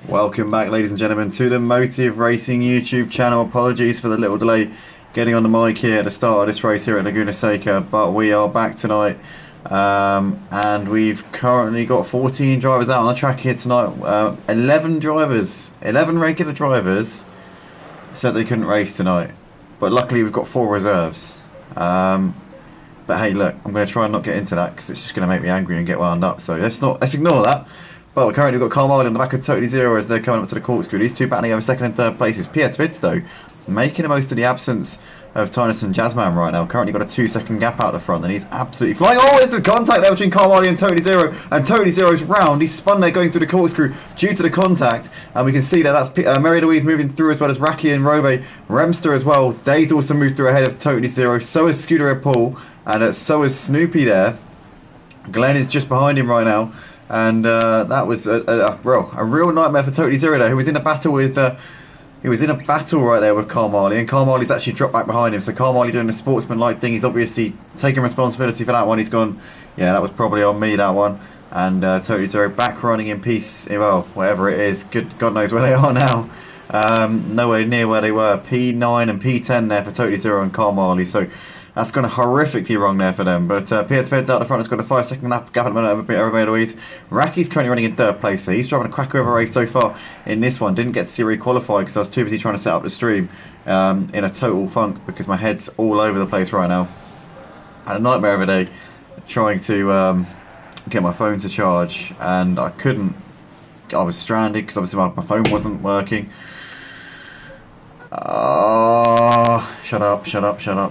Welcome back, ladies and gentlemen, to the Motive Racing YouTube channel. Apologies for the little delay getting on the mic here at the start of this race here at Laguna Seca, but we are back tonight, and we've currently got 14 drivers out on the track here tonight. 11 drivers, 11 regular drivers said they couldn't race tonight, but luckily we've got 4 reserves. But hey, look, I'm going to try and not get into that because it's just going to make me angry and get wound up. So let's ignore that. But currently we've got Carl Marley on the back of Totally Zero as they're coming up to the Corkscrew. These two battling over second and third places. PS Vids, though, making the most of the absence of Tynus and Jazzman right now. Currently got a 2-second gap out the front, and he's absolutely flying. Oh, there's the contact there between Carl Marley and Totally Zero. And Totally Zero's round. He's spun there going through the Corkscrew due to the contact. And we can see that that's Mary Louise moving through, as well as Raki and Robe. Remster as well. Days also moved through ahead of Totally Zero. So is Scooter and Paul. And so is Snoopy there. Glenn is just behind him right now. And that was a real nightmare for Totally Zero there, who was in a battle with right there with Carl Marley, and Carl Marley's actually dropped back behind him. So Carl Marley doing the sportsman-like thing. He's obviously taking responsibility for that one. He's gone, yeah, that was probably on me, that one. And Totally Zero back running in peace. Well, whatever it is, God knows where they are now. Nowhere near where they were. P9 and P10 there for Totally Zero and Carl Marley. So that's gone horrifically wrong there for them. But PS Fed's out the front has got a 5-second gap at the moment over Mary Louise. Raki's currently running in third place, so he's driving a cracker of a race so far in this one. Didn't get to see re-qualify because I was too busy trying to set up the stream in a total funk because my head's all over the place right now. I had a nightmare of a day trying to get my phone to charge, and I couldn't. I was stranded because obviously my phone wasn't working. Shut up,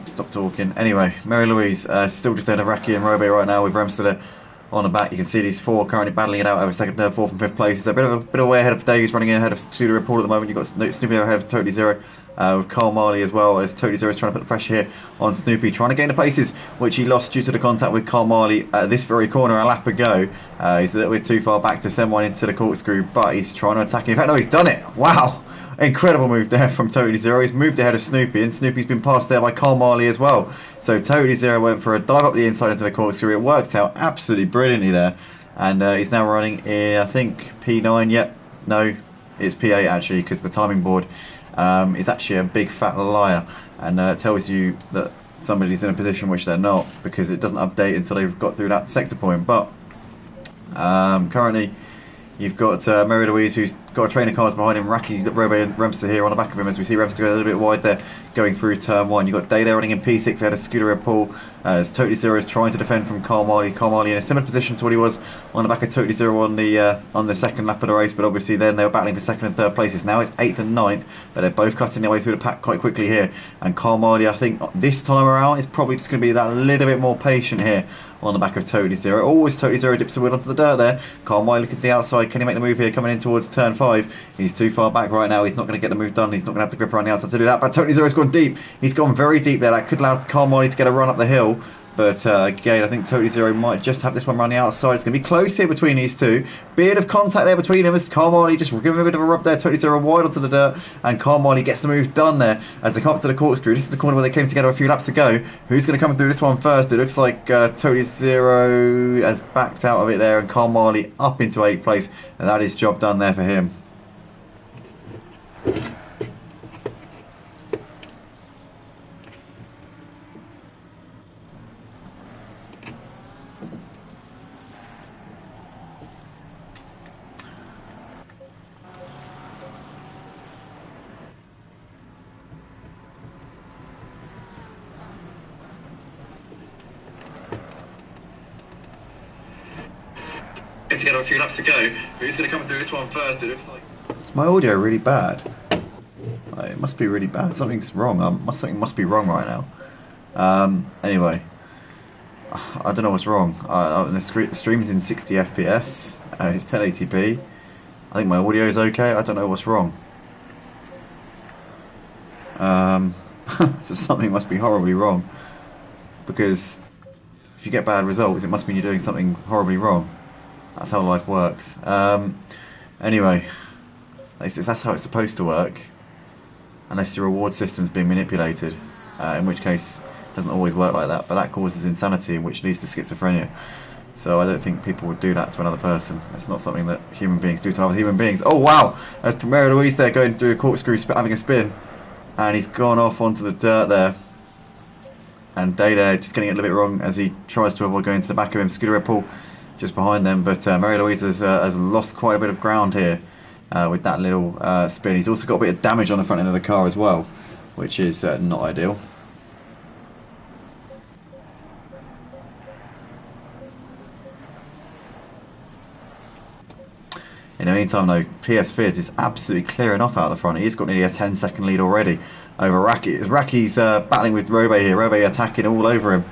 stop talking. Anyway, Mary Louise still just ahead of Raki and Robe right now with Remster on the back. You can see these 4 currently battling it out over second, third, fourth and fifth places. A bit of a way ahead of Davies, running in ahead of Scooter and Paul at the moment. You've got Snoopy ahead of Totally Zero with Carl Marley as well, as Totally Zero is trying to put the pressure here on Snoopy, trying to gain the places which he lost due to the contact with Carl Marley at this very corner a lap ago. He's a little bit too far back to send one into the Corkscrew, but he's trying to attack him. In fact, no, he's done it. Wow. Incredible move there from Totally Zero. He's moved ahead of Snoopy, and Snoopy's been passed there by Carl Marley as well. So Totally Zero went for a dive up the inside into the Corkscrew. It worked out absolutely brilliantly there. And he's now running in, I think, P9. Yep, no, it's P8 actually, because the timing board is actually a big fat liar. And tells you that somebody's in a position which they're not, because it doesn't update until they've got through that sector point. But currently, you've got Mary Louise, who's got a train of cars behind him. Raki, Robe and Remster here on the back of him, as we see Remster go a little bit wide there, going through turn 1. You've got Day there running in P6 ahead of Scooter and Paul, as Totally Zero is trying to defend from Carl Marley. Carl Marley in a similar position to what he was on the back of Totally Zero on the second lap of the race, but obviously then they were battling for second and third places. Now it's 8th and 9th, but they're both cutting their way through the pack quite quickly here. And Carl Marley, I think this time around, is probably just going to be that little bit more patient here on the back of Totally Zero. Always Totally Zero dips the wheel onto the dirt there. Carl Marley looking to the outside. Can he make the move here coming in towards turn 5? He's too far back right now. He's not going to get the move done. He's not going to have the grip around the outside to do that. But Totally Zero's gone deep. He's gone very deep there. That could allow Carl Marley to get a run up the hill. But again, I think Totally Zero might just have this one around the outside. It's going to be close here between these two. Bit of contact there between them as Carl Marley just giving a bit of a rub there. Totally Zero wide onto the dirt, and Carl Marley gets the move done there as they come up to the Corkscrew. This is the corner where they came together a few laps ago. Who's going to come through this one first? It looks like Totally Zero has backed out of it there, and Carl Marley up into 8th place, and that is job done there for him. Together a few laps to go. Who's going to come through this one first? It looks like is my audio really bad. It must be really bad. Something's wrong. Something must be wrong right now. Anyway, I don't know what's wrong. The stream's in 60 FPS. It's 1080p. I think my audio is okay. I don't know what's wrong. Something must be horribly wrong, because if you get bad results, it must mean you're doing something horribly wrong. That's how life works. Anyway, that's how it's supposed to work, unless your reward system's being manipulated, in which case it doesn't always work like that, but that causes insanity, which leads to schizophrenia. So I don't think people would do that to another person. It's not something that human beings do to other human beings. Oh wow! There's Primera Luis there going through a corkscrew, having a spin, and he's gone off onto the dirt there. And Day there just getting it a little bit wrong as he tries to avoid going to the back of him. Scooter Red Bull just behind them, but Maria Louise has lost quite a bit of ground here with that little spin. He's also got a bit of damage on the front end of the car as well, which is not ideal. In the meantime though, PS Fids is absolutely clearing off out the front. He's got nearly a 10-second lead already over Raki. Raki's battling with Robe here. Robe attacking all over him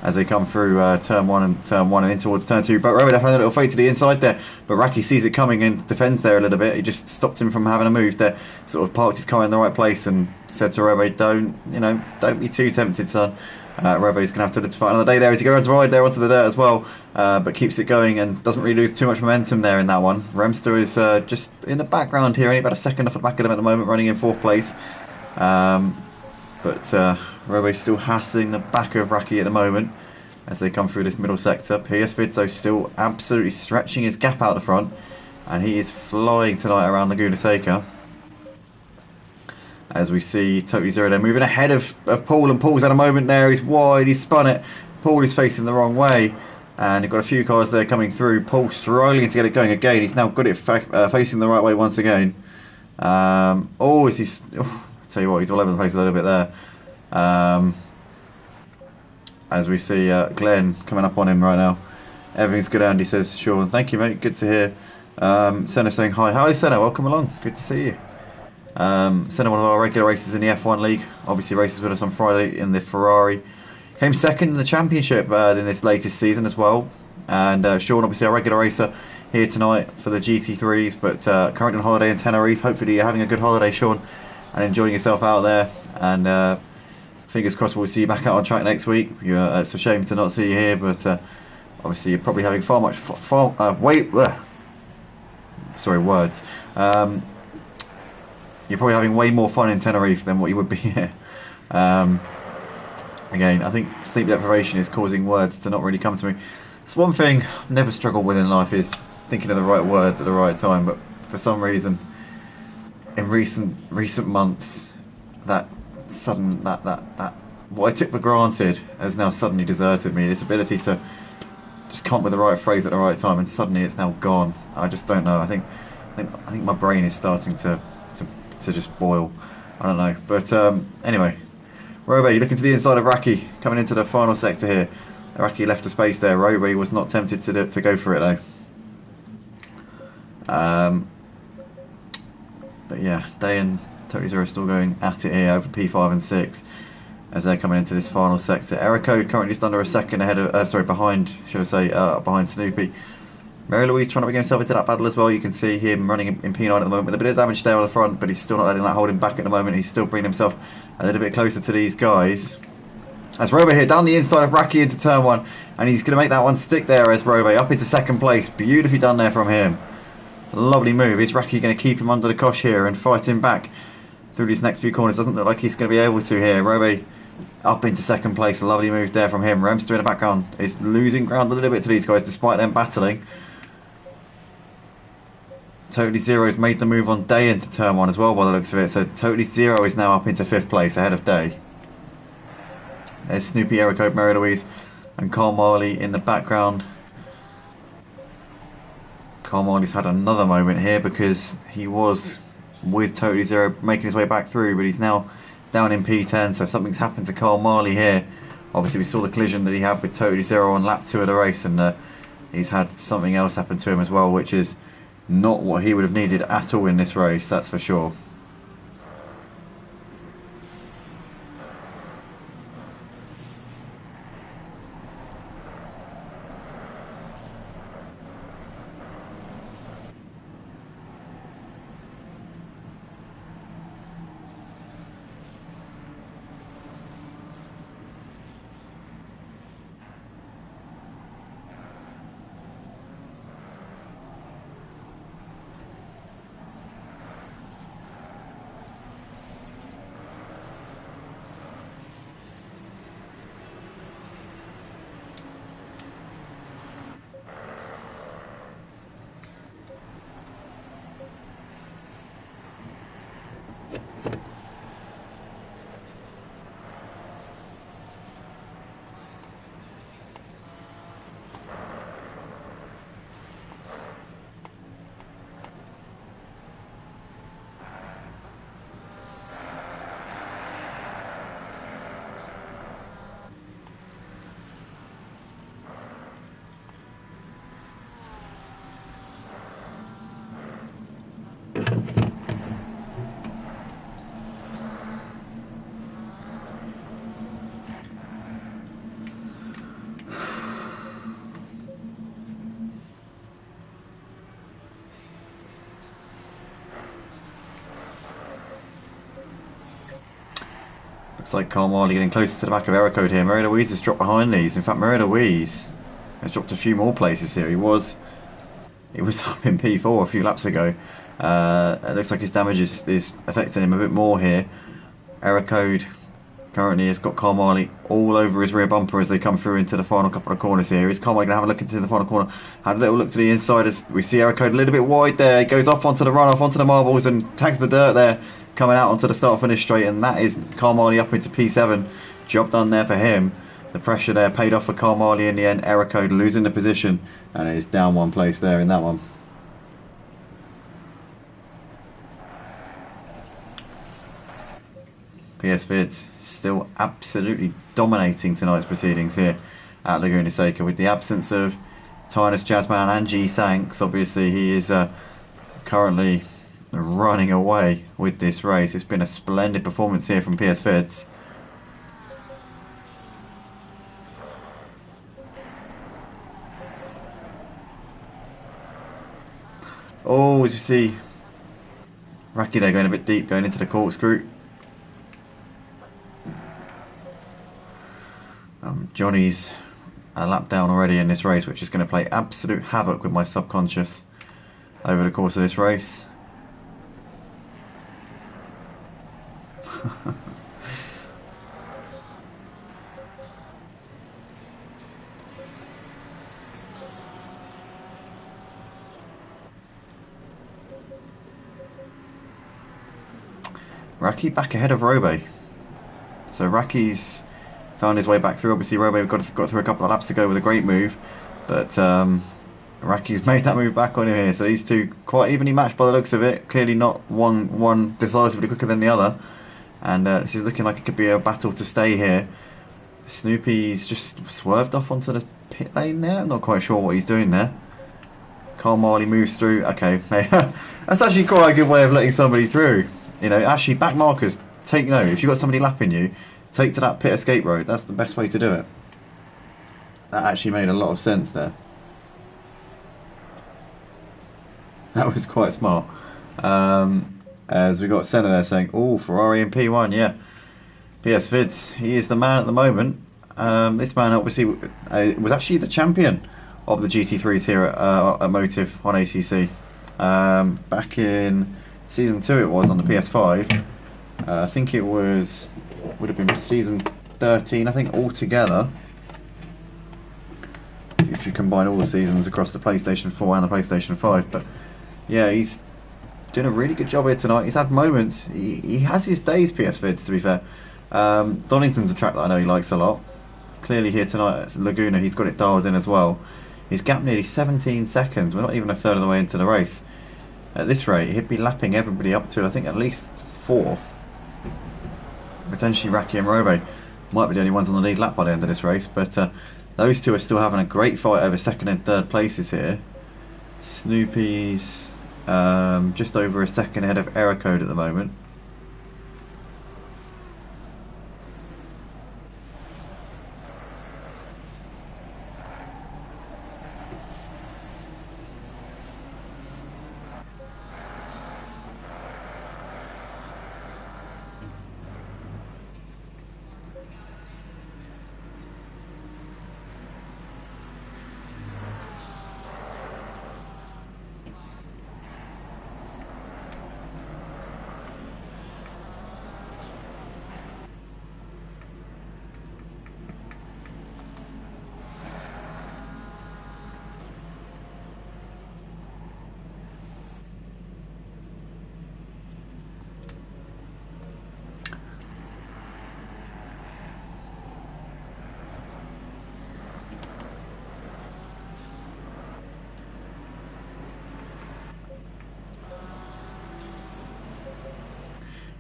as they come through turn one and in towards turn two. But Robe had a little fade to the inside there, but Raki sees it coming and defends there a little bit. He just stopped him from having a move there, sort of parked his car in the right place and said to Robe, don't be too tempted, son. Robe's going to have to fight another day there as he goes ride there onto the dirt as well, but keeps it going and doesn't really lose too much momentum there in that one. Remster is just in the background here, only about a second off the back of him at the moment, running in 4th place. But Robe's still hassling the back of Raki at the moment as they come through this middle sector. PS Vidso still absolutely stretching his gap out the front, and he is flying tonight around Laguna Seca. As we see Totally Zero there moving ahead of Paul, and Paul's had a moment there, he's wide, he's spun it, Paul is facing the wrong way, and you've got a few cars there coming through. Paul struggling to get it going again, he's now got it facing the right way once again. Tell you what, he's all over the place a little bit there. As we see Glenn coming up on him right now. Everything's good, Andy says Sean. Thank you, mate, good to hear. Senna saying hi. Hello Senna, welcome along, good to see you. Senna, one of our regular racers in the F1 League, obviously races with us on Friday in the Ferrari. Came second in the championship in this latest season as well. And Sean, obviously our regular racer here tonight for the GT3s, but currently on holiday in Tenerife. Hopefully you're having a good holiday, Sean, and enjoying yourself out there. And fingers crossed we'll see you back out on track next week. It's a shame to not see you here, but obviously you're probably having you're probably having way more fun in Tenerife than what you would be here. Again, I think sleep deprivation is causing words to not really come to me. It's one thing I've never struggled with in life, is thinking of the right words at the right time, but for some reason in recent months, that what I took for granted has now suddenly deserted me. This ability to just come up with the right phrase at the right time, and suddenly it's now gone. I just don't know. I think my brain is starting to just boil. I don't know. But anyway, Robe, you're looking to the inside of Raki, coming into the final sector here. Raki left a space there. Robe was not tempted to go for it though. But yeah, Day and Totally Zero still going at it here over P5 and 6 as they're coming into this final sector. Erico currently just under a second ahead of, behind Snoopy. Mary Louise trying to bring himself into that battle as well. You can see him running in P9 at the moment with a bit of damage there on the front, but he's still not letting that hold him back at the moment. He's still bringing himself a little bit closer to these guys. As Robe here down the inside of Raki into turn 1, and he's going to make that one stick there as Robe up into 2nd place. Beautifully done there from him. Lovely move. Is Raki going to keep him under the cosh here and fight him back through these next few corners? Doesn't look like he's going to be able to here. Robe up into 2nd place. Lovely move there from him. Remster in the background is losing ground a little bit to these guys despite them battling. Totally Zero's made the move on Day into turn 1 as well by the looks of it. So Totally Zero is now up into 5th place ahead of Day. There's Snoopy, Erico, Mary Louise and Carl Marley in the background. Carl Marley's had another moment here because he was with Totally Zero making his way back through, but he's now down in P10, so something's happened to Carl Marley here. Obviously we saw the collision that he had with Totally Zero on lap 2 of the race, and he's had something else happen to him as well, which is not what he would have needed at all in this race, that's for sure. Looks like Carmali getting closer to the back of Ericode here. R12 has dropped behind these. In fact, R12 has dropped a few more places here. He was up in P4 a few laps ago. It looks like his damage is affecting him a bit more here. Ericode currently has got Carmali all over his rear bumper as they come through into the final couple of corners here. Is Carmali going to have a look into the final corner? Had a little look to the inside as we see Ericode a little bit wide there. He goes off onto the runoff, onto the marbles and tags the dirt there, coming out onto the start finish straight, and that is Carmali up into P7. Job done there for him. The pressure there paid off for Carmali in the end. Ericode losing the position, and it is down one place there in that one. PS Vids still absolutely dominating tonight's proceedings here at Laguna Seca with the absence of Tynus Jazzman and G Sanks. Obviously he is currently running away with this race. It's been a splendid performance here from PS Vids. Oh, as you see Raki there going a bit deep, going into the corkscrew. Johnny's a lap down already in this race, which is going to play absolute havoc with my subconscious over the course of this race. Raki back ahead of Robe. So Raki's found his way back through. Obviously Robe got through a couple of laps to go with a great move, but Raki's made that move back on him here. So these two quite evenly matched by the looks of it. Clearly not one decisively quicker than the other, and this is looking like it could be a battle to stay here. Snoopy's just swerved off onto the pit lane there. I'm not quite sure what he's doing there. Carmali moves through. Okay, that's actually quite a good way of letting somebody through. You know, actually back markers, take note. If you've got somebody lapping you, take to that pit escape road. That's the best way to do it. That actually made a lot of sense there. That was quite smart. As we got Senna there saying, oh, Ferrari in P1, yeah. PS Vids, he is the man at the moment. This man obviously was actually the champion of the GT3s here at Motive on ACC. Back in Season 2 it was on the PS5. I think it would have been Season 13, I think, altogether. If you combine all the seasons across the PlayStation 4 and the PlayStation 5. But yeah, he's doing a really good job here tonight. He's had moments. He has his days, PS Vids, to be fair. Donington's a track that I know he likes a lot. Clearly here tonight at Laguna he's got it dialed in as well. He's gapped nearly 17 seconds. We're not even a third of the way into the race. At this rate he'd be lapping everybody up to, I think, at least 4th. Potentially Raki and Robe might be the only ones on the lead lap by the end of this race, but those two are still having a great fight over 2nd and 3rd places here. Snoopy's just over a second ahead of Ericode at the moment.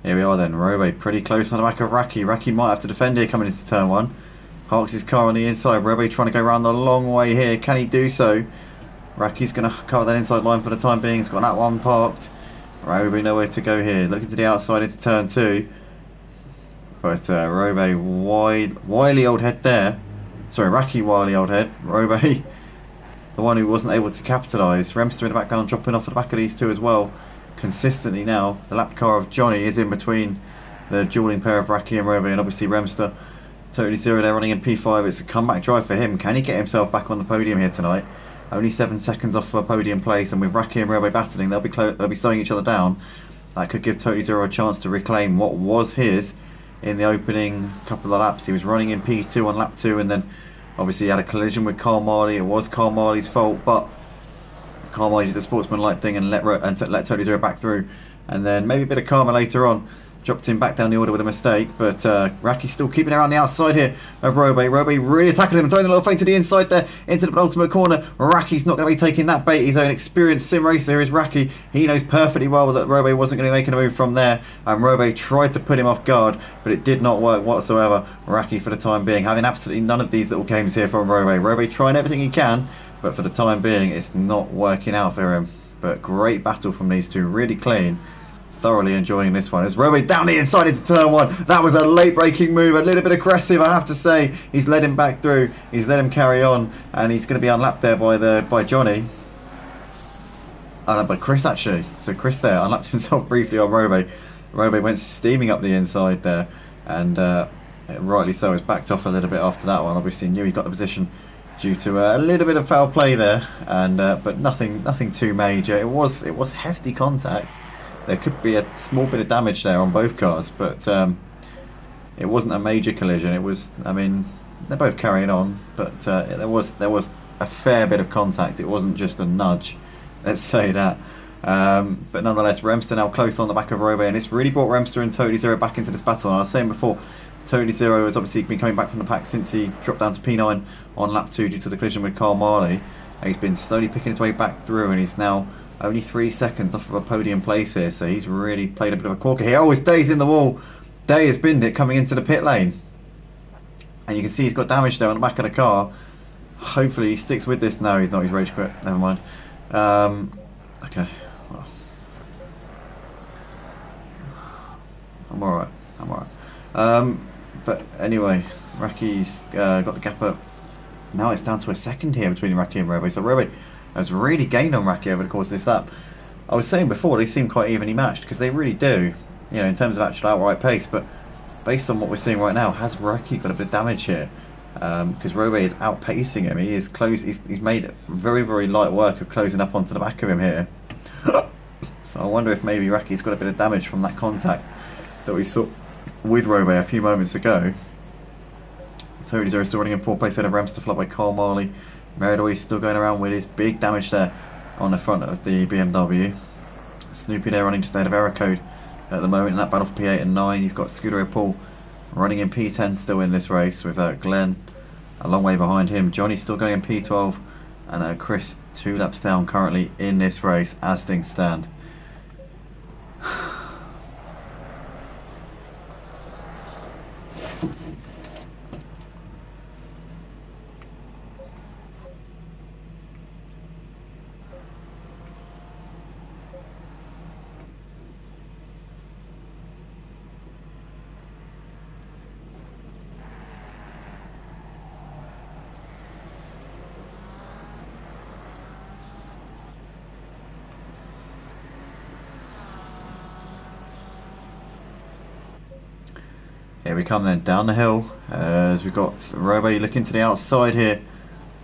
Here we are then, Robe pretty close on the back of Raki. Raki might have to defend here coming into turn 1. Parks his car on the inside. Robe trying to go around the long way here. Can he do so? Raki's going to cover that inside line for the time being. He's got that one parked. Robe nowhere to go here. Looking to the outside into turn 2. But Robe, wily old head there. Sorry, Raki, wily old head. Robe, the one who wasn't able to capitalise. Remster in the background dropping off at the back of these two as well. Consistently now, the lap car of Johnny is in between the dueling pair of Raki and Roby, and obviously Remster. Totally Zero there running in P5. It's a comeback drive for him. Can he get himself back on the podium here tonight? Only 7 seconds off for a podium place, and with Raki and Roby battling, they'll be slowing each other down. That could give Totally Zero a chance to reclaim what was his in the opening couple of laps. He was running in P2 on lap 2, and then obviously he had a collision with Carl Marley. It was Carl Marley's fault, but Carl Marley did the sportsmanlike thing and let Totally Zero back through, and then maybe a bit of karma later on. Dropped him back down the order with a mistake, but Raki's still keeping it around the outside here of Roby. Roby really attacking him, throwing a little feint to the inside there, into the penultimate corner. Raki's not going to be taking that bait. His own experienced sim racer is Raki. He knows perfectly well that Roby wasn't going to be making a move from there, and Roby tried to put him off guard, but it did not work whatsoever. Raki, for the time being, having absolutely none of these little games here from Roby. Roby trying everything he can, but for the time being, it's not working out for him. But great battle from these two, really clean. Thoroughly enjoying this one. As Roby down the inside into turn 1. That was a late braking move, a little bit aggressive, I have to say. He's led him back through, he's let him carry on, and he's going to be unlapped there by Johnny. By Chris, actually. So Chris there unlapped himself briefly on Roby. Roby went steaming up the inside there, and rightly so, was backed off a little bit after that one. Obviously knew he got the position due to a little bit of foul play there, and but nothing too major. It was hefty contact. There could be a small bit of damage there on both cars, but it wasn't a major collision. It was, I mean, they're both carrying on, but there was a fair bit of contact. It wasn't just a nudge, let's say that. But nonetheless, Remster now close on the back of Roby, and it's really brought Remster and Totally Zero back into this battle. And I was saying before, Totally Zero has obviously been coming back from the pack since he dropped down to P9 on lap 2 due to the collision with Carl Marley. And he's been slowly picking his way back through, and he's now only 3 seconds off of a podium place here, so he's really played a bit of a corker here. Oh, his Day's in the wall. Day has binned it coming into the pit lane. And you can see he's got damage there on the back of the car. Hopefully he sticks with this. No, he's not. He's rage quit. Never mind. Okay. Well, I'm alright. I'm alright. But anyway, Raki's got the gap up. Now it's down to a second here between Raki and Roby. So Roby has really gained on Raki over the course of this lap. I was saying before, they seem quite evenly matched, because they really do, you know, in terms of actual outright pace. But based on what we're seeing right now, has Raki got a bit of damage here? Because Roby is outpacing him. He is close. He's made very, very light work of closing up onto the back of him here. So I wonder if maybe Raki's got a bit of damage from that contact that we saw with Roby a few moments ago. Totally Zero still running in 4th place ahead of Remster, followed by Carl Marley. Meridoy still going around with his big damage there on the front of the BMW. Snoopy there running just ahead of Error Code at the moment in that battle for P8 and 9. You've got Scooter Paul running in P10 still in this race, with Glenn a long way behind him. Johnny still going in P12, and Chris 2 laps down currently in this race as things stand. Here we come then, down the hill, as we've got Roby looking to the outside here.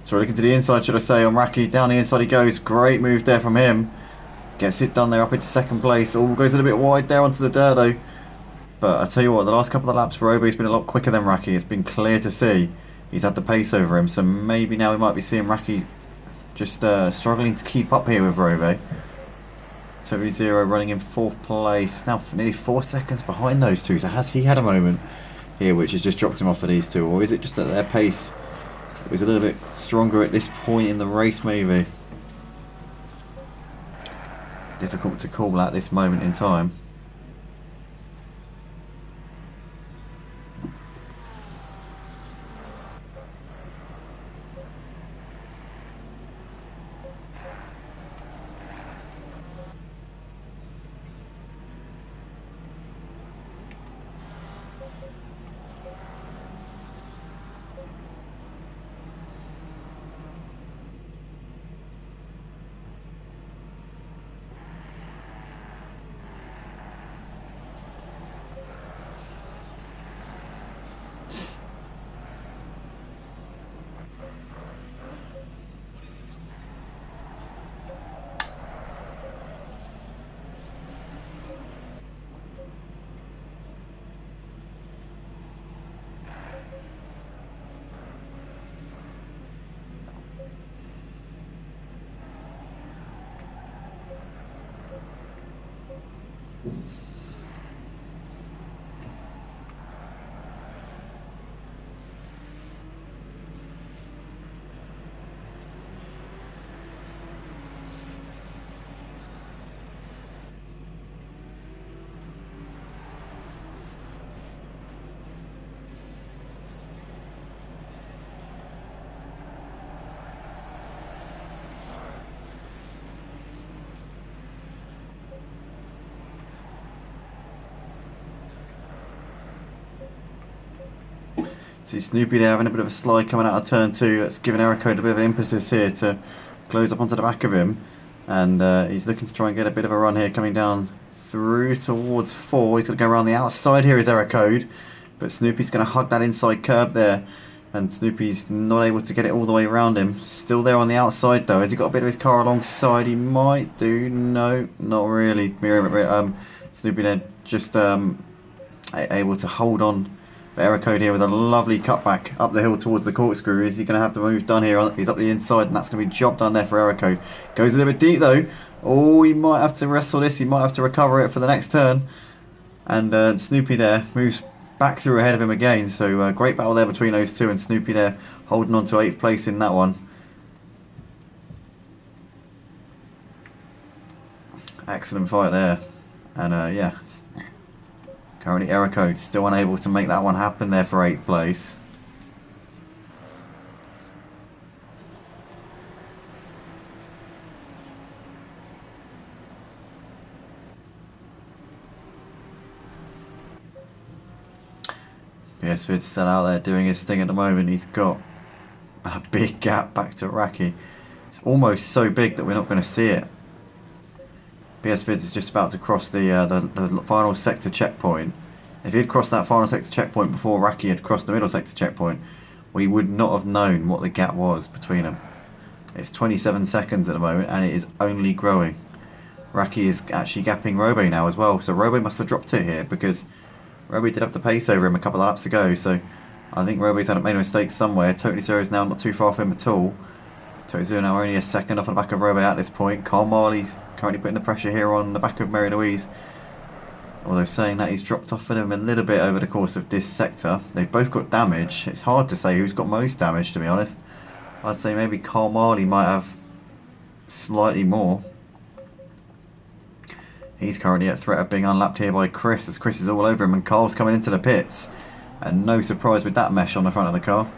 Sorry, looking to the inside, should I say, on Raki. Down the inside he goes. Great move there from him. Gets it done there up into 2nd place. Oh, goes a little bit wide there onto the dirt though. But I tell you what, the last couple of laps, Roby's been a lot quicker than Raki. It's been clear to see he's had the pace over him. So maybe now we might be seeing Raki just struggling to keep up here with Roby. Totally Zero running in 4th place, now nearly 4 seconds behind those two. So has he had a moment here which has just dropped him off of these two, or is it just that their pace was a little bit stronger at this point in the race? Maybe difficult to call at this moment in time. See Snoopy there having a bit of a slide coming out of turn 2. That's giving Erico a bit of an impetus here to close up onto the back of him. And he's looking to try and get a bit of a run here coming down through towards 4. He's going to go around the outside here is Erico. But Snoopy's going to hug that inside curb there. And Snoopy's not able to get it all the way around him. Still there on the outside though. Has he got a bit of his car alongside? He might do. No, not really. Snoopy there just able to hold on. Erico here with a lovely cutback up the hill towards the corkscrew. Is he going to have the move done here? He's up the inside and that's going to be job done there for Erico. Goes a little bit deep though. Oh, he might have to wrestle this. He might have to recover it for the next turn. And Snoopy there moves back through ahead of him again. So great battle there between those two, and Snoopy there holding on to 8th place in that one. Excellent fight there. And yeah. Currently Erico still unable to make that one happen there for 8th place. PS5's still out there doing his thing at the moment. He's got a big gap back to Raki. It's almost so big that we're not going to see it. PS5 is just about to cross the final sector checkpoint. If he had crossed that final sector checkpoint before Raki had crossed the middle sector checkpoint, we would not have known what the gap was between them. It's 27 seconds at the moment, and it is only growing. Raki is actually gapping Robo now as well, so Robo must have dropped it here because Robo did have the pace over him a couple of laps ago, so I think Robo's made a mistake somewhere. Totally Zero is now not too far from him at all. Totally Zero now only a second off the back of Robo at this point. Carl Marley's currently putting the pressure here on the back of Mary Louise. Although saying that, he's dropped off of him a little bit over the course of this sector. They've both got damage. It's hard to say who's got most damage, to be honest. I'd say maybe Carl Marley might have slightly more. He's currently at threat of being unlapped here by Chris, as Chris is all over him, and Carl's coming into the pits. And no surprise with that mesh on the front of the car.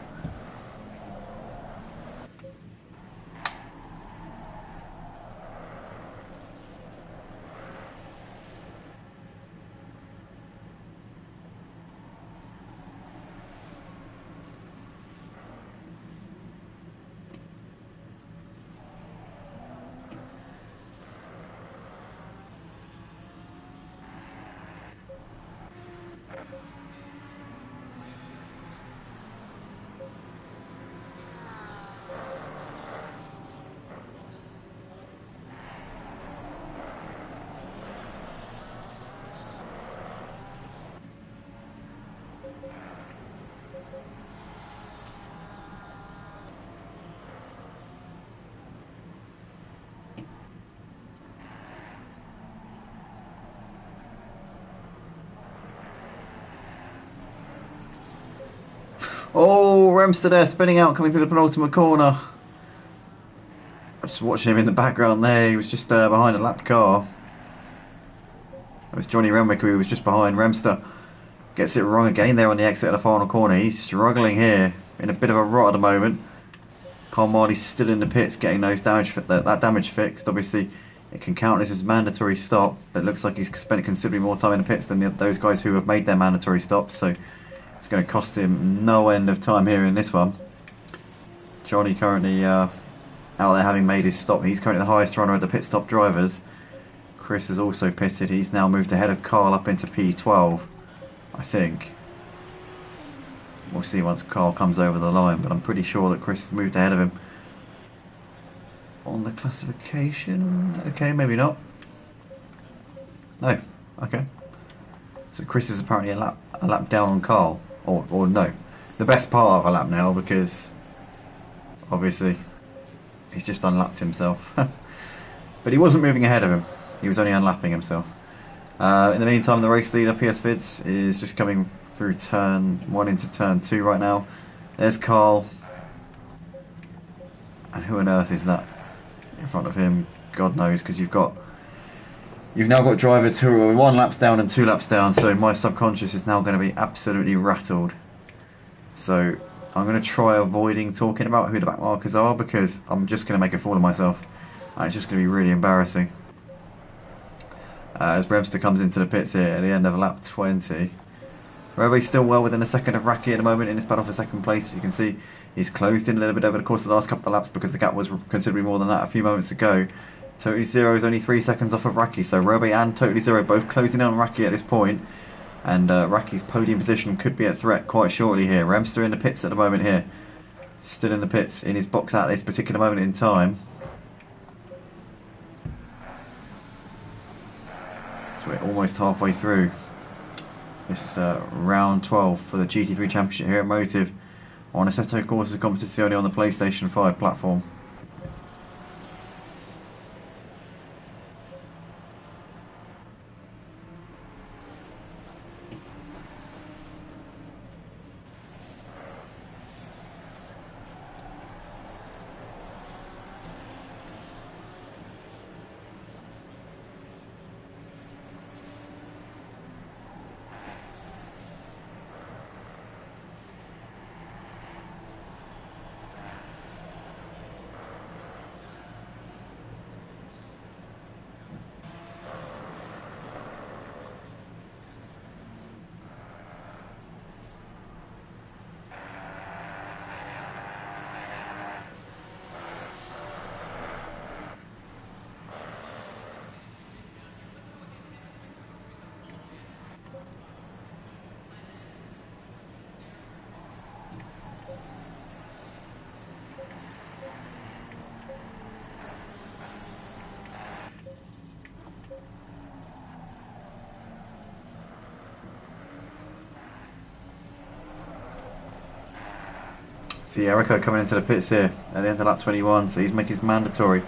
Oh, Remster there spinning out, coming through the penultimate corner. I'm just watching him in the background there. He was just behind a lapped car. It was Johnny Renwick who was just behind. Remster gets it wrong again there on the exit of the final corner. He's struggling here in a bit of a rot at the moment. Carl Marley's still in the pits getting those that damage fixed. Obviously, it can count as his mandatory stop, but it looks like he's spent considerably more time in the pits than those guys who have made their mandatory stops. So it's going to cost him no end of time here in this one. Johnny currently out there having made his stop. He's currently the highest runner of the pit stop drivers. Chris has also pitted. He's now moved ahead of Carl up into P12, I think. We'll see once Carl comes over the line, but I'm pretty sure that Chris has moved ahead of him on the classification. Okay, maybe not. No, okay. So Chris is apparently a lap down on Carl. Or no, the best part of a lap now, because obviously he's just unlapped himself. But he wasn't moving ahead of him, he was only unlapping himself. In the meantime, the race leader, PS Vids, is just coming through turn 1 into turn 2 right now. There's Carl. And who on earth is that in front of him? God knows, because you've now got drivers who are 1 laps down and 2 laps down, so my subconscious is now going to be absolutely rattled. So I'm going to try avoiding talking about who the back markers are, because I'm just going to make a fool of myself. And it's just going to be really embarrassing. As Remster comes into the pits here at the end of lap 20. Roby's still well within a second of Raki at the moment in his battle for second place. As you can see, he's closed in a little bit over the course of the last couple of laps because the gap was considerably more than that a few moments ago. Totally Zero is only 3 seconds off of Raki, so Roby and Totally Zero both closing in on Raki at this point. And Raki's podium position could be at threat quite shortly here. Remster in the pits at the moment here. Still in the pits in his box at this particular moment in time. So we're almost halfway through this round 12 for the GT3 Championship here at Motive on Assetto Corsa Competizione on the PlayStation 5 platform. See Erico coming into the pits here at the end of lap 21, so he's making his mandatory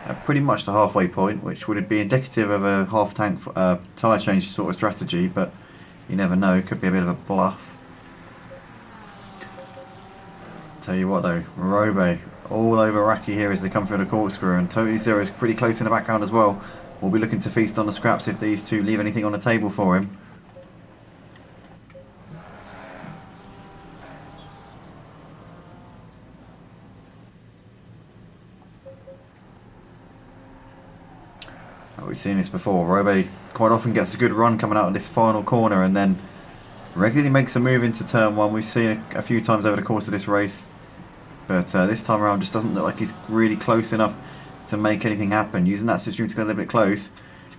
at pretty much the halfway point, which would be indicative of a half tank tyre change sort of strategy, but you never know, it could be a bit of a bluff. Tell you what though, Robe all over Raki here as they come through the corkscrew, and Totally Zero is pretty close in the background as well. We'll be looking to feast on the scraps if these two leave anything on the table for him. We've seen this before. Robe quite often gets a good run coming out of this final corner and then regularly makes a move into turn 1. We've seen it a few times over the course of this race, but this time around just doesn't look like he's really close enough to make anything happen. Using that system to get a little bit close,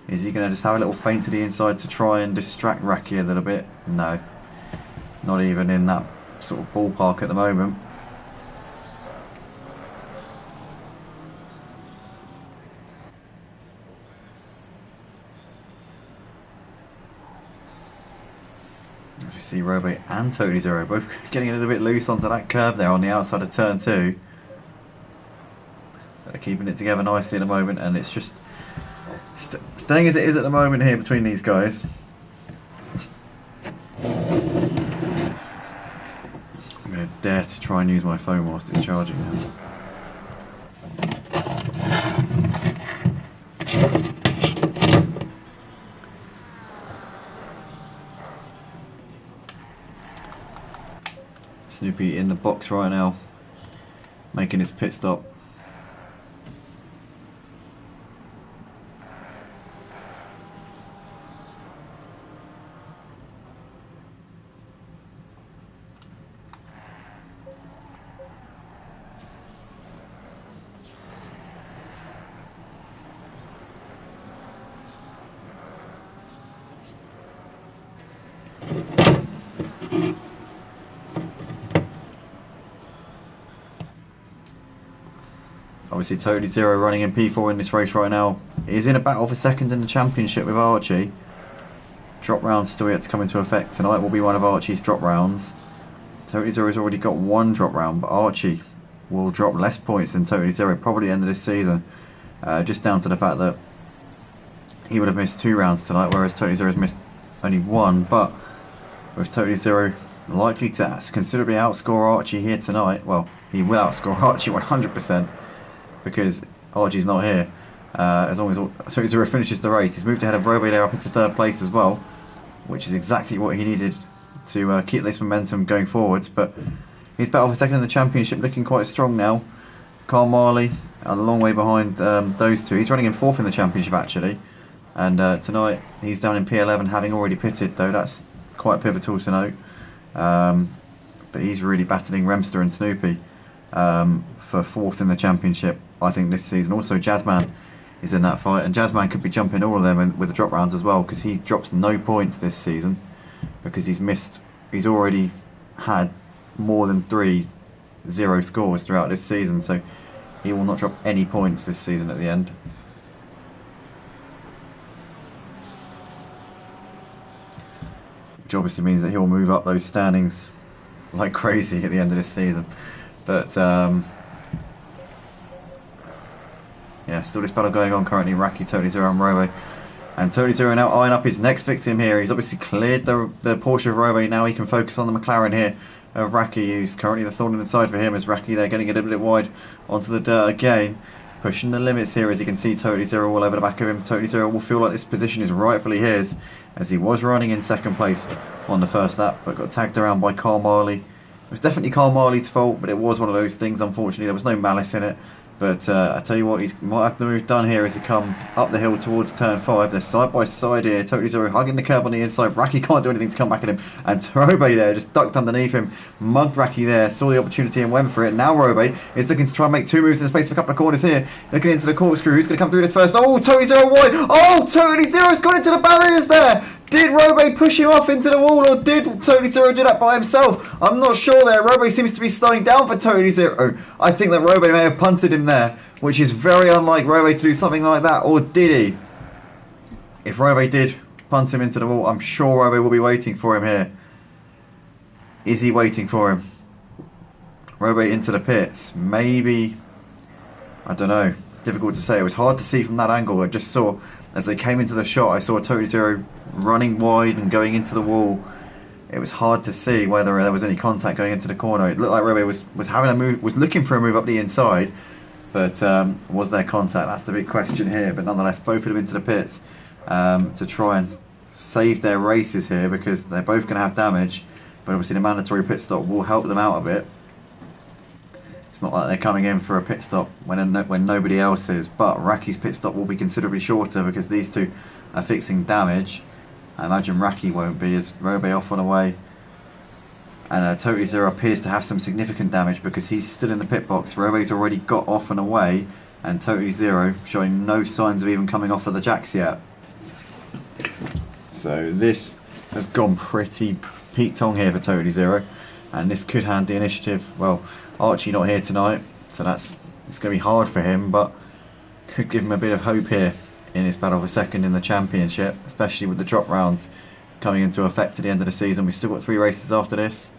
is he going to just have a little feint to the inside to try and distract Raki a little bit? No, not even in that sort of ballpark at the moment. As we see Robe and Totally Zero both getting a little bit loose onto that curb there on the outside of turn 2. They're keeping it together nicely at the moment, and it's just staying as it is at the moment here between these guys. I'm going to dare to try and use my phone whilst it's charging now. Snoopy in the box right now, making his pit stop. Obviously Totally Zero running in P4 in this race right now. He's in a battle for second in the championship with Archie. Drop rounds still yet to come into effect. Tonight will be one of Archie's drop rounds. Totally Zero's already got 1 drop round, but Archie will drop less points than Totally Zero probably at the end of this season. Just down to the fact that he would have missed 2 rounds tonight, whereas Totally Zero has missed only 1. But with Totally Zero likely to considerably outscore Archie here tonight, well, he will outscore Archie 100% because Archie's not here. As long as Totally Zero finishes the race, he's moved ahead of Robe there up into 3rd place as well, which is exactly what he needed to keep this momentum going forwards. But he's battle for 2nd in the championship, looking quite strong now. Carl Marley a long way behind those two. He's running in 4th in the championship actually, and tonight he's down in P11 having already pitted, though that's quite pivotal to note. But he's really battling Remster and Snoopy for 4th in the championship, I think, this season. Also Jazzman is in that fight, and Jazzman could be jumping all of them with the drop rounds as well, because he drops no points this season because he's already had more than 3 0 scores throughout this season, so he will not drop any points this season at the end. Which obviously means that he'll move up those standings like crazy at the end of this season. But yeah, still this battle going on currently. Raki, Totally Zero and Robo. And Totally Zero now eyeing up his next victim here. He's obviously cleared the Porsche of Robo. Now he can focus on the McLaren here of Raki, who's currently the thorn in the side for him, as Raki there getting a little bit wide onto the dirt again. Pushing the limits here, as you can see Totally Zero all over the back of him. Totally Zero will feel like this position is rightfully his, as he was running in 2nd place on the first lap, but got tagged around by Carl Marley. It was definitely Carl Marley's fault, but it was one of those things, unfortunately. There was no malice in it. But I tell you what, what have to move done here is to come up the hill towards turn 5. They're side by side here. Totally Zero hugging the curb on the inside. Raki can't do anything to come back at him. And Robe there just ducked underneath him. Mugged Raki there. Saw the opportunity and went for it. Now Robe is looking to try and make 2 moves in the space of a couple of corners here. Looking into the corkscrew. Who's going to come through this first? Oh, Totally Zero wide. Oh, Totally Zero's gone into the barriers there. Did Robe push him off into the wall, or did Totally Zero do that by himself? I'm not sure there. Robe seems to be slowing down for Totally Zero. I think that Robe may have punted him there, which is very unlike Robe to do something like that, or did he? If Robe did punt him into the wall, I'm sure Robe will be waiting for him here. Is he waiting for him? Robe into the pits. Maybe. I don't know. Difficult to say. It was hard to see from that angle. I just saw, as they came into the shot, I saw Totally Zero running wide and going into the wall. It was hard to see whether there was any contact going into the corner. It looked like Robe was having a move, was looking for a move up the inside, but was there contact? That's the big question here. But nonetheless, both of them into the pits to try and save their races here, because they're both going to have damage. But obviously the mandatory pit stop will help them out a bit. It's not like they're coming in for a pit stop when nobody else is, but Raki's pit stop will be considerably shorter because these two are fixing damage. I imagine Raki won't be, as Robe off on away. And Totally Zero appears to have some significant damage because he's still in the pit box. Robe's already got off and away, and Totally Zero showing no signs of even coming off of the jacks yet. So this has gone pretty Pete Tong here for Totally Zero, and this could hand the initiative. Well, Archie not here tonight, so it's going to be hard for him, but could give him a bit of hope here in his battle for 2nd in the championship, especially with the drop rounds coming into effect at the end of the season. We've still got 3 races after this,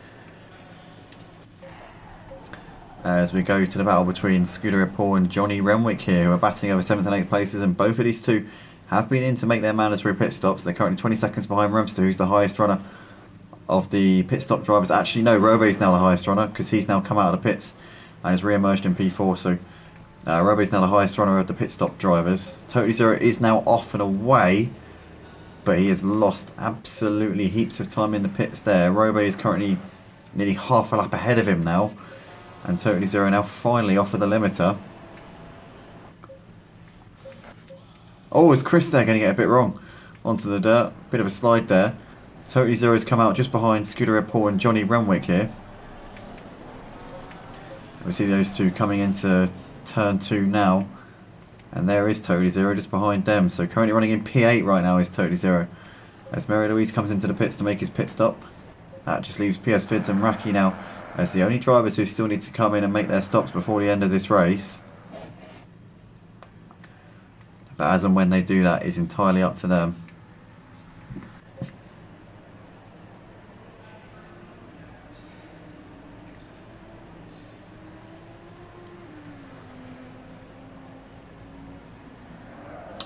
as we go to the battle between Scuderia Paul and Johnny Renwick here, who are battling over 7th and 8th places, and both of these two have been in to make their mandatory pit stops. They're currently 20 seconds behind Remster, who's the highest runner of the pit stop drivers. Actually no, Robe's now the highest runner because he's now come out of the pits and has re-emerged in P4, so Robe's now the highest runner of the pit stop drivers. Totally Zero is now off and away, but he has lost absolutely heaps of time in the pits there. Robe is currently nearly half a lap ahead of him now, and Totally Zero now finally off of the limiter. Oh, is Chris there going to get a bit wrong onto the dirt? Bit of a slide there. Totally Zero's come out just behind Scuderia Paul and Johnny Renwick here. We see those two coming into turn 2 now, and there is Totally Zero just behind them. So currently running in P8 right now is Totally Zero, as Mary Louise comes into the pits to make his pit stop. That just leaves PS Fids and Raki now as the only drivers who still need to come in and make their stops before the end of this race. But as and when they do that is entirely up to them.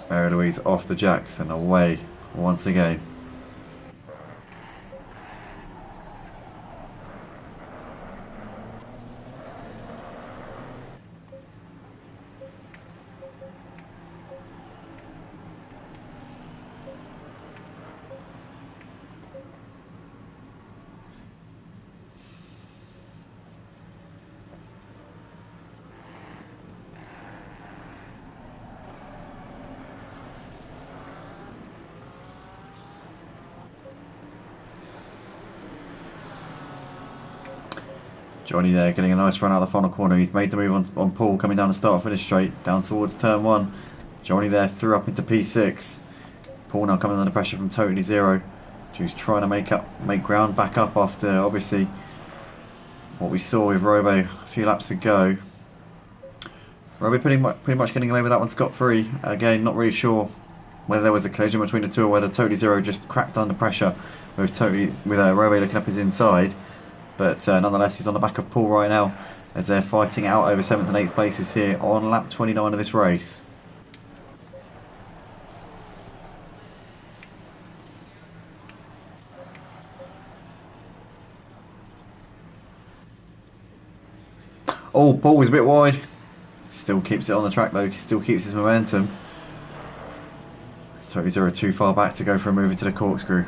Mary Louise off the jacks and away once again. Johnny there getting a nice run out of the final corner. He's made the move on Paul coming down the start finish straight down towards turn 1. Johnny there threw up into P6. Paul now coming under pressure from Totally Zero, who's trying to make ground back up after obviously what we saw with Robo a few laps ago. Robo pretty much getting away with that one scot-free. Again, not really sure whether there was a collision between the two or whether Totally Zero just cracked under pressure with Robo looking up his inside. But nonetheless, he's on the back of Paul right now as they're fighting out over 7th and 8th places here on lap 29 of this race. Oh, Paul was a bit wide. Still keeps it on the track though, still keeps his momentum. Totally Zero too far back to go for a move into the corkscrew.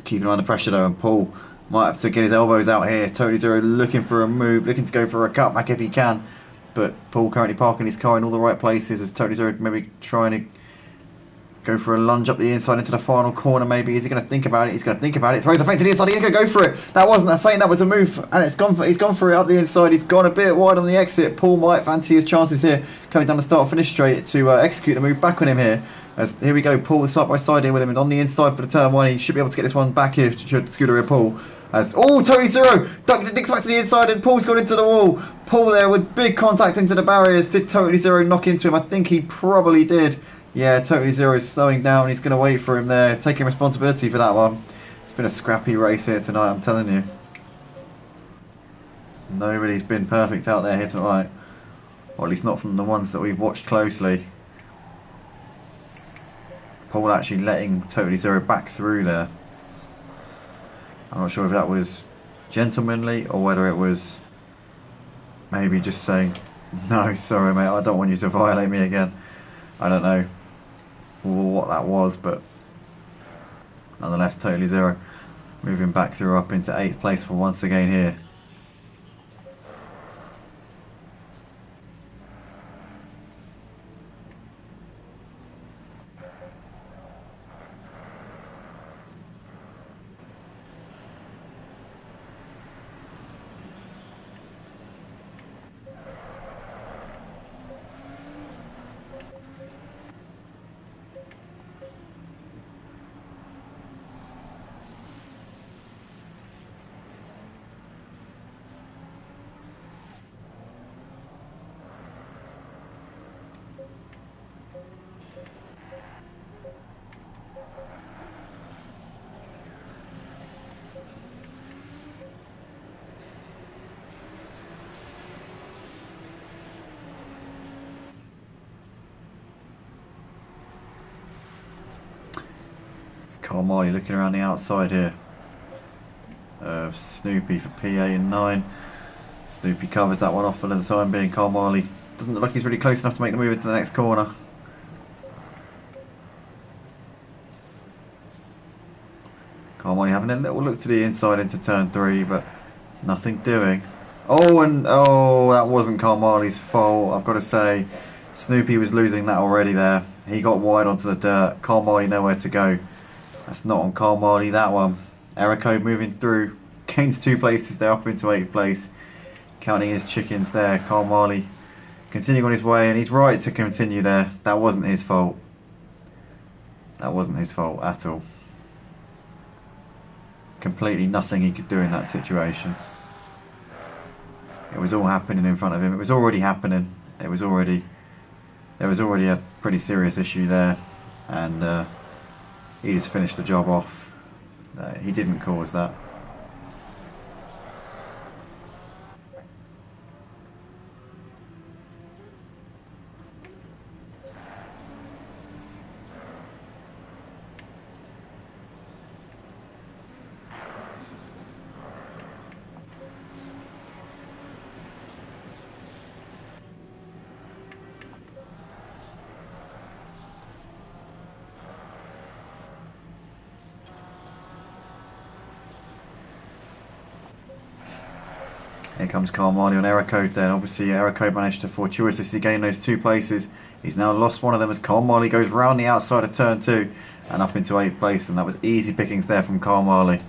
Keeping him under pressure though, and Paul might have to get his elbows out here. Totally Zero looking for a move, looking to go for a cutback if he can. But Paul currently parking his car in all the right places as Totally Zero maybe trying to go for a lunge up the inside into the final corner maybe. Is he going to think about it? He's going to think about it. Throws a feint to the inside. He's going to go for it. That wasn't a feint, that was a move. And he's gone for it up the inside. He's gone a bit wide on the exit. Paul might fancy his chances here. Coming down the start finish straight to execute the move back on him here. As here we go, Paul side by side here with him. And on the inside for the turn 1. He should be able to get this one back here. Should Scooter here, Paul. As Totally Zero dicks back to the inside and Paul's gone into the wall. Paul there with big contact into the barriers. Did Totally Zero knock into him? I think he probably did. Yeah, Totally Zero is slowing down. He's going to wait for him there, taking responsibility for that one. It's been a scrappy race here tonight, I'm telling you. Nobody's been perfect out there here tonight. Or at least not from the ones that we've watched closely. Paul actually letting Totally Zero back through there. I'm not sure if that was gentlemanly or whether it was maybe just saying, no, sorry mate, I don't want you to violate me again. I don't know what that was, but nonetheless, Totally Zero moving back through up into 8th place for once again here. Carl Marley looking around the outside here of Snoopy for PA in 9. Snoopy covers that one off for the time being. Carl Marley doesn't look like he's really close enough to make the move into the next corner. Carl Marley having a little look to the inside into turn 3, but nothing doing. Oh, that wasn't Carl Marley's fault, I've got to say. Snoopy was losing that already there. He got wide onto the dirt. Carl Marley nowhere to go. That's not on Carl Marley, that one. Erico moving through. Gains 2 places there up into 8th place. Counting his chickens there. Carl Marley continuing on his way, and he's right to continue there. That wasn't his fault. That wasn't his fault at all. Completely nothing he could do in that situation. It was all happening in front of him. It was already happening. There was already a pretty serious issue there, and he just finished the job off. He didn't cause that. Here comes Carmali on error code then. Obviously error code managed to fortuitously gain those 2 places. He's now lost one of them as Carmali goes round the outside of turn 2 and up into 8th place, and that was easy pickings there from Carmali.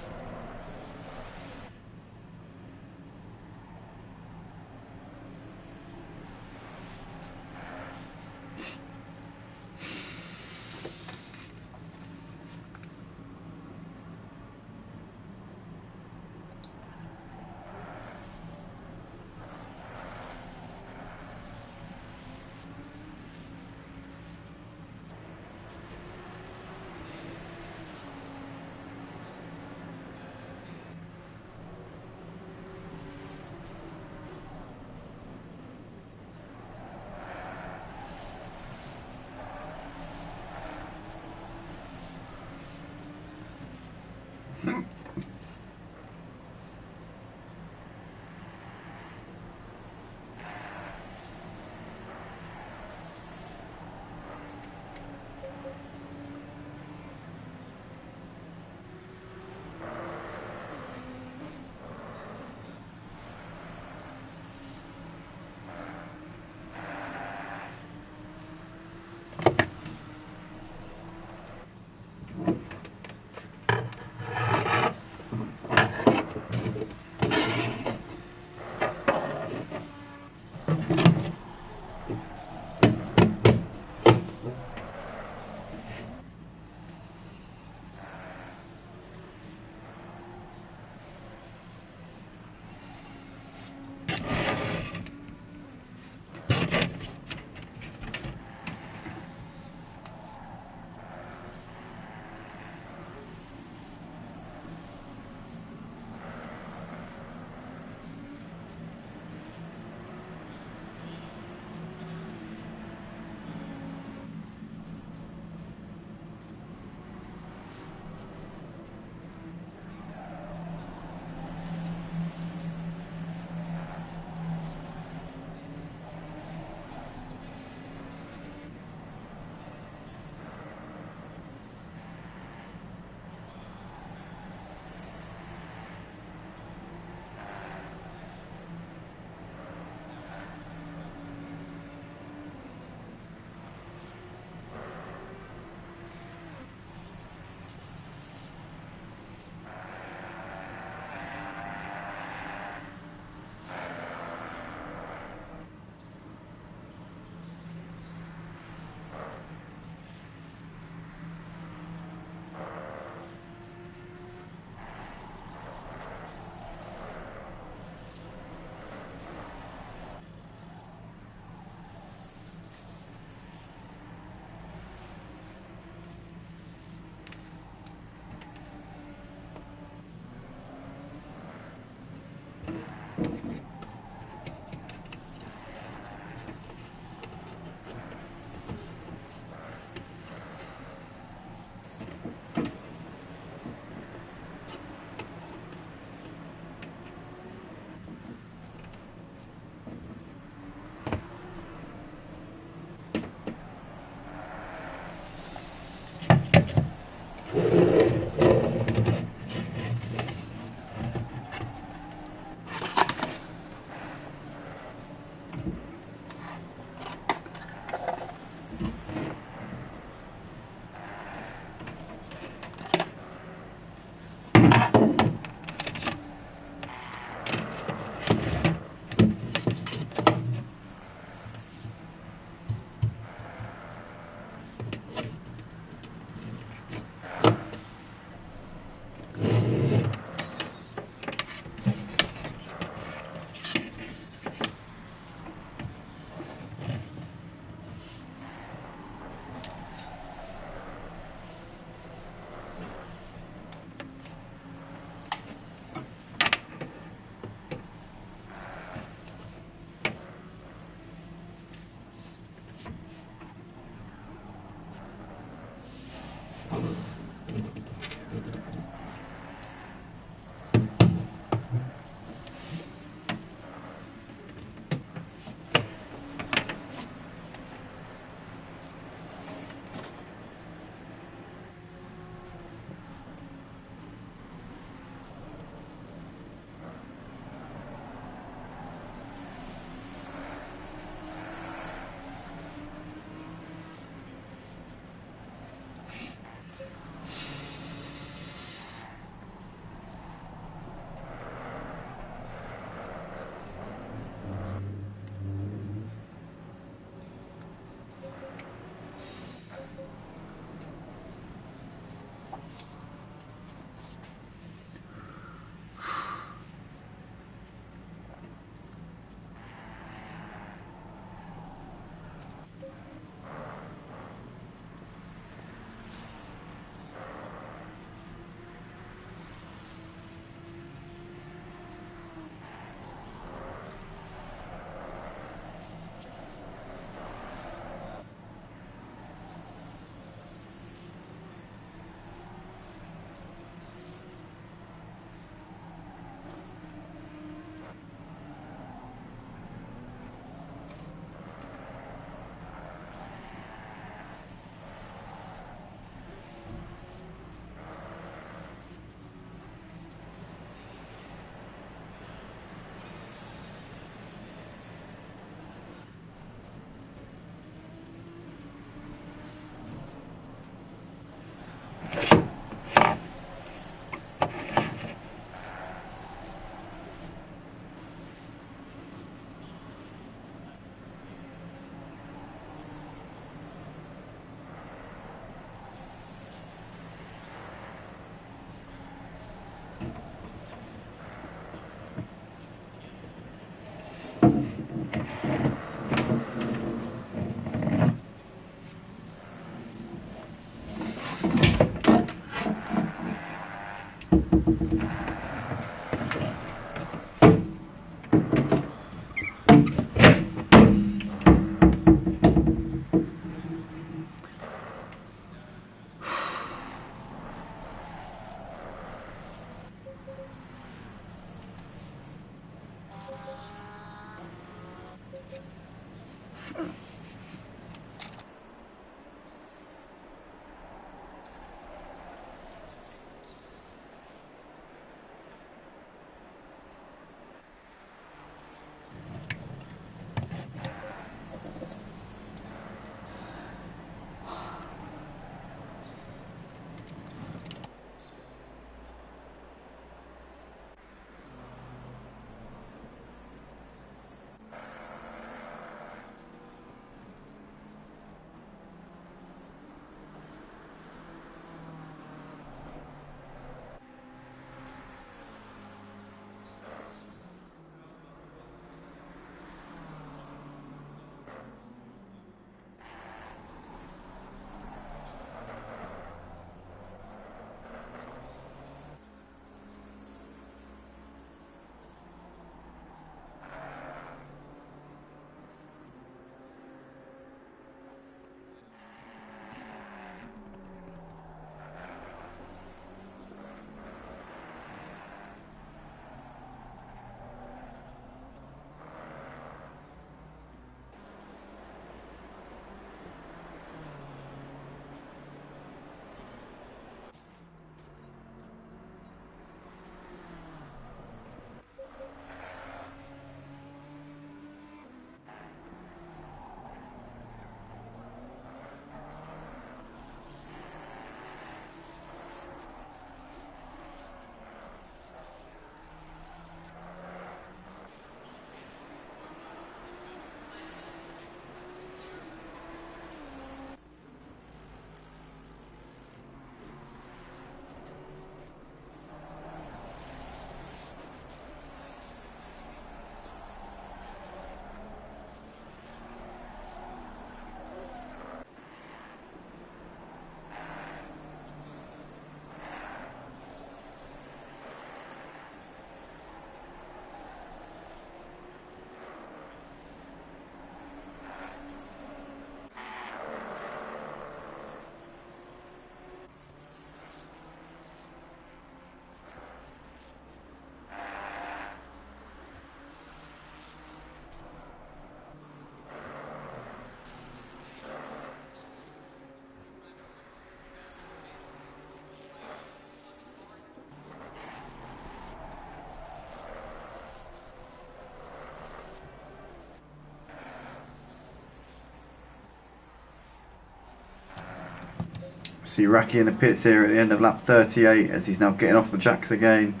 See Raki in the pits here at the end of lap 38 as he's now getting off the jacks again.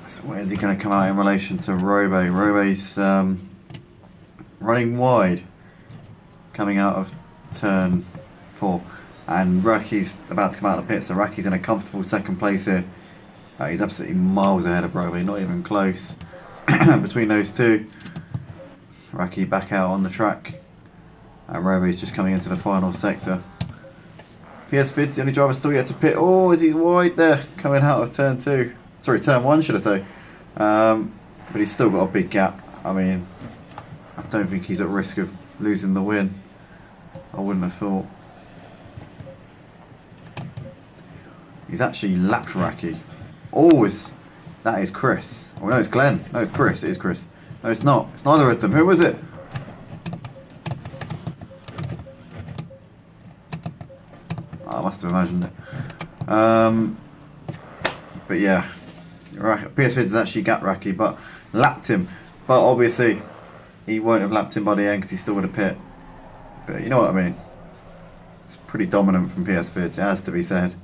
So where's he going to come out in relation to Robe? Robe's running wide coming out of turn 4, and Raki's about to come out of the pit, so Raki's in a comfortable second place here. He's absolutely miles ahead of Robe, not even close between those two. Raki back out on the track, and Robe's just coming into the final sector. PS Vid's the only driver still yet to pit. Oh, is he wide there coming out of turn 2? Sorry, turn 1 should I say. But he's still got a big gap. I mean, I don't think he's at risk of losing the win. I wouldn't have thought. He's actually lapped Raki. Oh, that is Chris. Oh no, it's Glenn. No, it's Chris. It is Chris. No, it's not. It's neither of them. Who was it? I must have imagined it. But yeah, PS Vids has actually gapped Raki, but lapped him. But obviously, he won't have lapped him by the end because he's still with a pit. But you know what I mean. It's pretty dominant from PS Vids, it has to be said.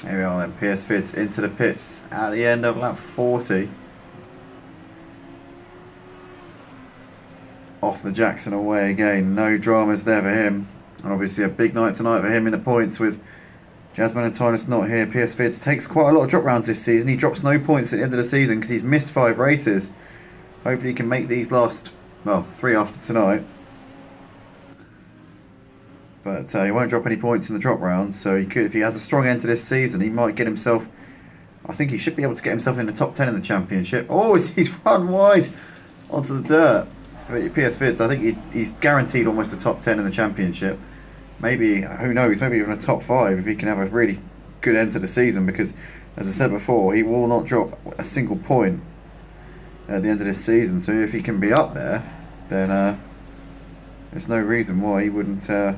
Here we are then, PS Vids into the pits at the end of lap 40. Off the Jackson away again, no dramas there for him. And obviously a big night tonight for him in the points with Jasmine and Tynus not here. PS Vids takes quite a lot of drop rounds this season. He drops no points at the end of the season because he's missed 5 races. Hopefully he can make these last, well, 3 after tonight. But he won't drop any points in the drop rounds, so he could, if he has a strong end to this season, he might get himself, I think he should be able to get himself in the top 10 in the championship. Oh, he's run wide onto the dirt. PS Vids, I think he's guaranteed almost a top 10 in the championship. Maybe, who knows, maybe even a top 5 if he can have a really good end to the season, because, as I said before, he will not drop a single point at the end of this season. So if he can be up there, then there's no reason why he wouldn't have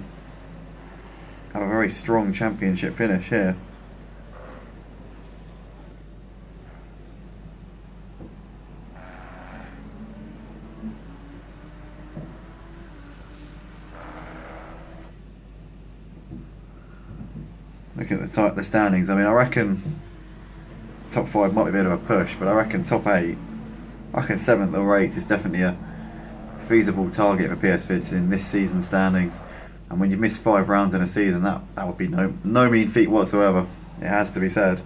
a very strong championship finish here. Looking at the standings, I mean, I reckon top 5 might be a bit of a push, but I reckon top 8, I reckon 7th or 8th is definitely a feasible target for PS Vids in this season's standings. And when you miss 5 rounds in a season, that would be no mean feat whatsoever. It has to be said.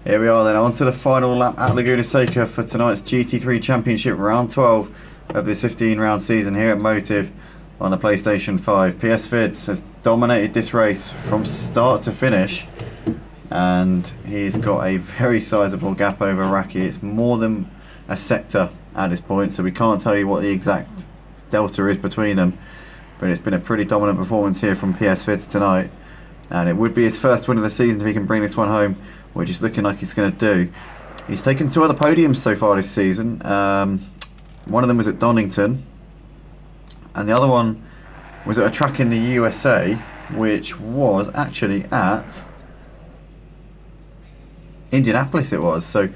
Here we are then, on to the final lap at Laguna Seca for tonight's GT3 Championship round 12 of this 15 round season here at Motive on the PlayStation 5. PS Vids has dominated this race from start to finish, and he's got a very sizable gap over Raki. It's more than a sector at this point, so we can't tell you what the exact delta is between them, but it's been a pretty dominant performance here from PS Vids tonight, and it would be his first win of the season if he can bring this one home, which is looking like he's going to do. He's taken 2 other podiums so far this season. One of them was at Donington, and the other one was at a track in the USA, which was actually at Indianapolis it was. So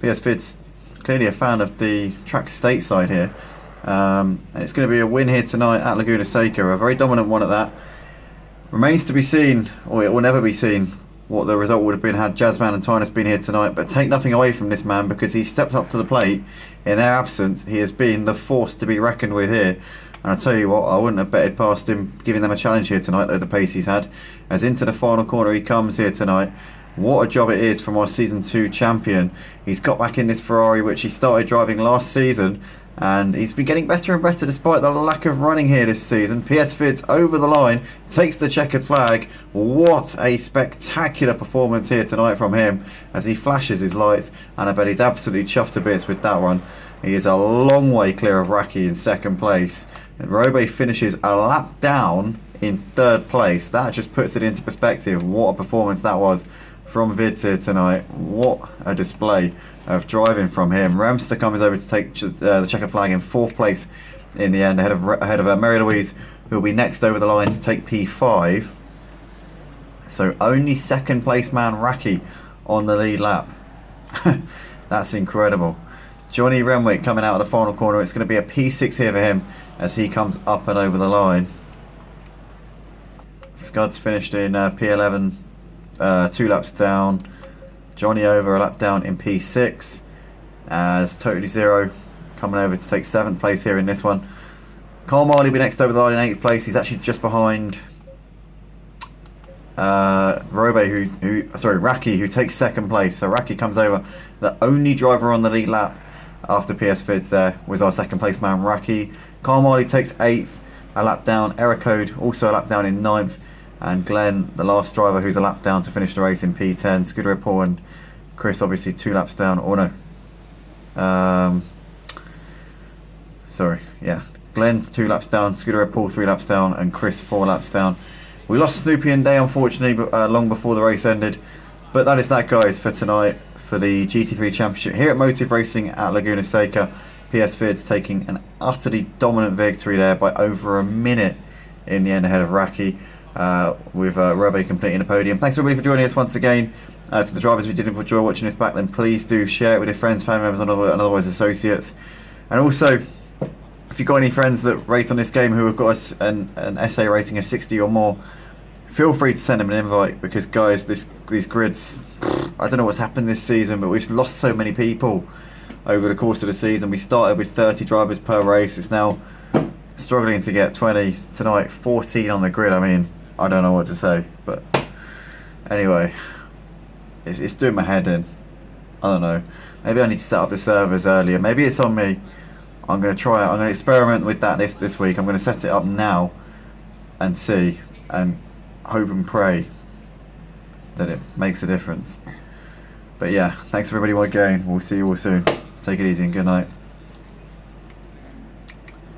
PS Vid's clearly a fan of the track stateside here. And it's going to be a win here tonight at Laguna Seca, a very dominant one at that. Remains to be seen, or it will never be seen, what the result would have been had Jazzman and Tynus been here tonight, but take nothing away from this man, because he stepped up to the plate. In their absence, he has been the force to be reckoned with here, and I tell you what, I wouldn't have betted past him giving them a challenge here tonight, though, the pace he's had. As into the final corner he comes here tonight. What a job it is from our Season 2 champion. He's got back in this Ferrari, which he started driving last season, and he's been getting better and better despite the lack of running here this season. PS Vids over the line, takes the checkered flag. What a spectacular performance here tonight from him as he flashes his lights, and I bet he's absolutely chuffed to bits with that one. He is a long way clear of Raki in second place, and Robe finishes a lap down in third place. That just puts it into perspective what a performance that was from Vids here tonight. What a display of driving from him. Remster comes over to take the checkered flag in fourth place in the end, ahead of Mary Louise, who will be next over the line to take P5. So only second place man Raki on the lead lap. That's incredible. Johnny Renwick coming out of the final corner. It's going to be a P6 here for him as he comes up and over the line. Scud's finished in P11, 2 laps down. Johnny over a lap down in P6 as Totally Zero coming over to take 7th place here in this one. Carl Marley will be next over the line in 8th place. He's actually just behind Raki, who takes 2nd place. So Raki comes over. The only driver on the lead lap after PS Vids there was our 2nd place man Raki. Carl Marley takes 8th, a lap down. Eric Code also a lap down in 9th. And Glenn, the last driver, who's a lap down to finish the race in P10. Scooter Paul and Chris obviously 2 laps down. Or no. Glenn 2 laps down, Scooter Paul 3 laps down, and Chris 4 laps down. We lost Snoopy and Day, unfortunately, long before the race ended. But that is that, guys, for tonight for the GT3 Championship here at Motive Racing at Laguna Seca. PS Vids taking an utterly dominant victory there by over a minute in the end ahead of Raki. With Robe completing the podium. Thanks everybody for joining us once again. To the drivers, if you did enjoy watching this back, then please do share it with your friends, family members, and otherwise associates. And also, if you've got any friends that race on this game who have got an SA rating of 60 or more, feel free to send them an invite, because guys, these grids, I don't know what's happened this season, but we've lost so many people over the course of the season. We started with 30 drivers per race. It's now struggling to get 20 tonight, 14 on the grid. I mean, I don't know what to say, but anyway, it's doing my head in. I don't know. Maybe I need to set up the servers earlier. Maybe it's on me. I'm going to try it. I'm going to experiment with that this week. I'm going to set it up now and see, and hope and pray that it makes a difference. But yeah, thanks everybody again. We'll see you all soon. Take it easy and good night.